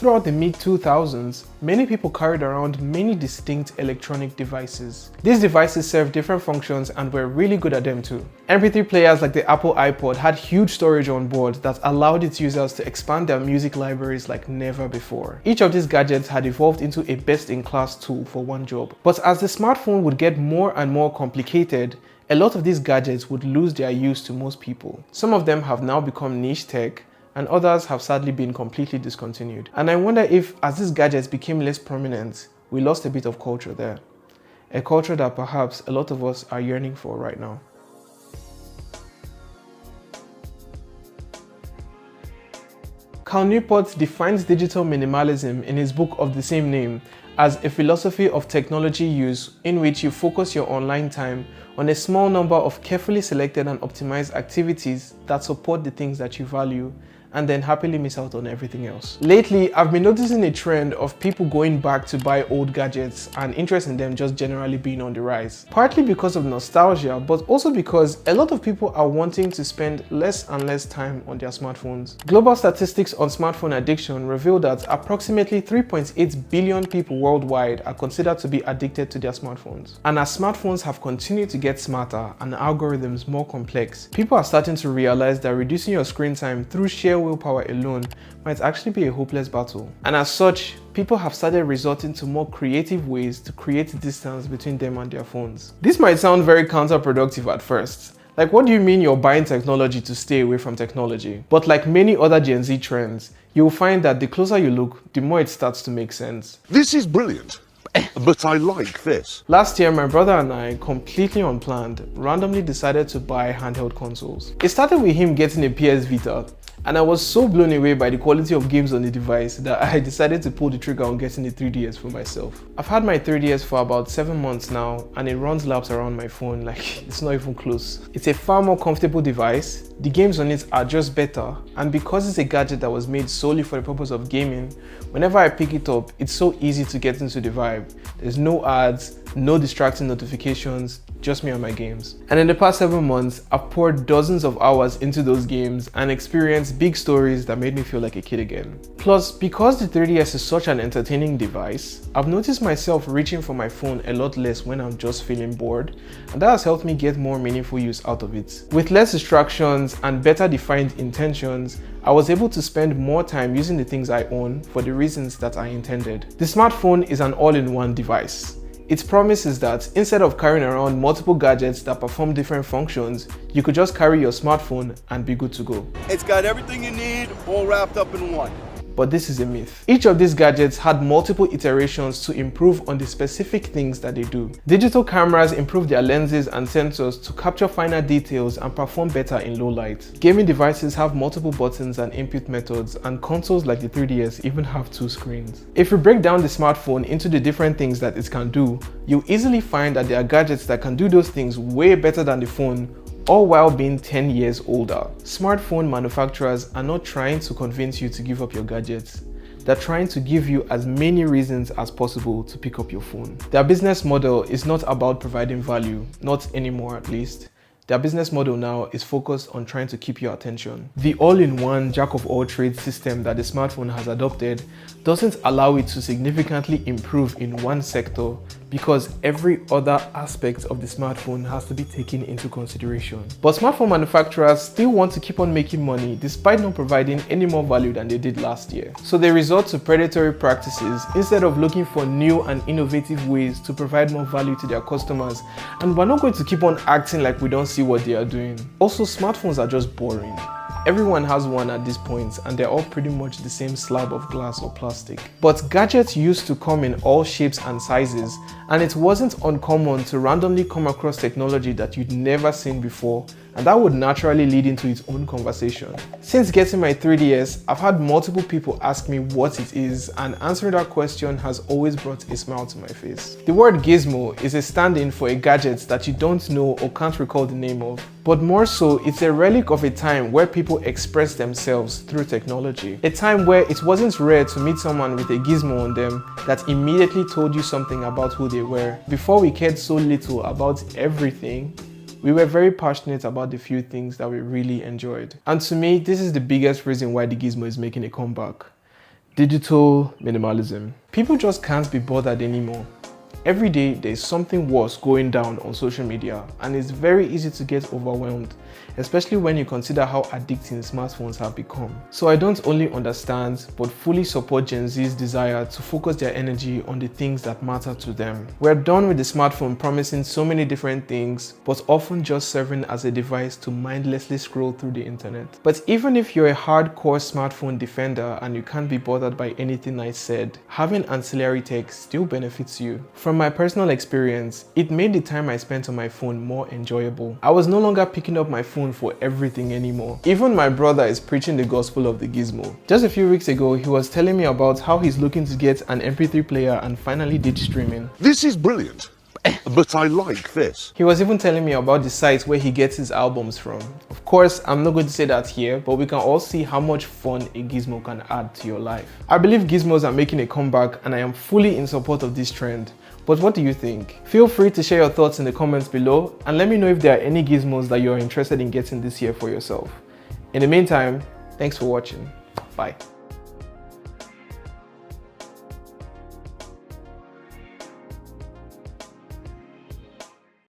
Throughout the mid-2000s, many people carried around many distinct electronic devices. These devices served different functions and were really good at them too. MP3 players like the Apple iPod had huge storage on board that allowed its users to expand their music libraries like never before. Each of these gadgets had evolved into a best-in-class tool for one job. But as the smartphone would get more and more complicated, a lot of these gadgets would lose their use to most people. Some of them have now become niche tech, and others have sadly been completely discontinued. And I wonder if, as these gadgets became less prominent, we lost a bit of culture there. A culture that perhaps a lot of us are yearning for right now. Cal Newport defines digital minimalism in his book of the same name as a philosophy of technology use in which you focus your online time on a small number of carefully selected and optimized activities that support the things that you value, and then happily miss out on everything else. Lately, I've been noticing a trend of people going back to buy old gadgets and interest in them just generally being on the rise. Partly because of nostalgia, but also because a lot of people are wanting to spend less and less time on their smartphones. Global statistics on smartphone addiction reveal that approximately 3.8 billion people worldwide are considered to be addicted to their smartphones. And as smartphones have continued to get smarter and algorithms more complex, people are starting to realize that reducing your screen time through sheer willpower alone might actually be a hopeless battle. And as such, people have started resorting to more creative ways to create distance between them and their phones. This might sound very counterproductive at first. Like, what do you mean you're buying technology to stay away from technology? But like many other Gen Z trends, you'll find that the closer you look, the more it starts to make sense. This is brilliant, but I like this. Last year, my brother and I, completely unplanned, randomly decided to buy handheld consoles. It started with him getting a PS Vita, and I was so blown away by the quality of games on the device that I decided to pull the trigger on getting a 3DS for myself. I've had my 3DS for about 7 months now, and it runs laps around my phone like it's not even close. It's a far more comfortable device, the games on it are just better, and because it's a gadget that was made solely for the purpose of gaming, whenever I pick it up, it's so easy to get into the vibe. There's no ads, no distracting notifications, just me and my games. And in the past 7 months, I've poured dozens of hours into those games and experienced big stories that made me feel like a kid again. Plus, because the 3DS is such an entertaining device, I've noticed myself reaching for my phone a lot less when I'm just feeling bored, and that has helped me get more meaningful use out of it. With less distractions and better defined intentions, I was able to spend more time using the things I own for the reasons that I intended. The smartphone is an all-in-one device. Its promise is that instead of carrying around multiple gadgets that perform different functions, you could just carry your smartphone and be good to go. It's got everything you need, all wrapped up in one. But this is a myth. Each of these gadgets had multiple iterations to improve on the specific things that they do. Digital cameras improve their lenses and sensors to capture finer details and perform better in low light. Gaming devices have multiple buttons and input methods, and consoles like the 3DS even have 2 screens. If we break down the smartphone into the different things that it can do, you'll easily find that there are gadgets that can do those things way better than the phone, all while being 10 years older. Smartphone manufacturers are not trying to convince you to give up your gadgets. They're trying to give you as many reasons as possible to pick up your phone. Their business model is not about providing value, not anymore at least. Their business model now is focused on trying to keep your attention. The all-in-one jack-of-all-trades system that the smartphone has adopted doesn't allow it to significantly improve in one sector because every other aspect of the smartphone has to be taken into consideration. But smartphone manufacturers still want to keep on making money despite not providing any more value than they did last year. So they resort to predatory practices instead of looking for new and innovative ways to provide more value to their customers, and we're not going to keep on acting like we don't see what they are doing. Also, smartphones are just boring. Everyone has one at this point, and they're all pretty much the same slab of glass or plastic. But gadgets used to come in all shapes and sizes, and it wasn't uncommon to randomly come across technology that you'd never seen before, and that would naturally lead into its own conversation. Since getting my 3DS, I've had multiple people ask me what it is, and answering that question has always brought a smile to my face. The word gizmo is a stand-in for a gadget that you don't know or can't recall the name of. But more so, it's a relic of a time where people expressed themselves through technology. A time where it wasn't rare to meet someone with a gizmo on them that immediately told you something about who they were. Before we cared so little about everything, we were very passionate about the few things that we really enjoyed. And to me, this is the biggest reason why the gizmo is making a comeback. Digital minimalism. People just can't be bothered anymore. Every day there's something worse going down on social media, and it's very easy to get overwhelmed, especially when you consider how addicting smartphones have become. So I don't only understand but fully support Gen Z's desire to focus their energy on the things that matter to them. We're done with the smartphone promising so many different things, but often just serving as a device to mindlessly scroll through the internet. But even if you're a hardcore smartphone defender and you can't be bothered by anything I said, having ancillary tech still benefits you. From my personal experience, it made the time I spent on my phone more enjoyable. I was no longer picking up my phone for everything anymore. Even my brother is preaching the gospel of the gizmo. Just a few weeks ago, he was telling me about how he's looking to get an MP3 player and finally ditch streaming. This is brilliant, but I like this. He was even telling me about the sites where he gets his albums from. Of course, I'm not going to say that here, but we can all see how much fun a gizmo can add to your life. I believe gizmos are making a comeback, and I am fully in support of this trend. But what do you think? Feel free to share your thoughts in the comments below, and let me know if there are any gizmos that you're interested in getting this year for yourself. In the meantime, thanks for watching. Bye.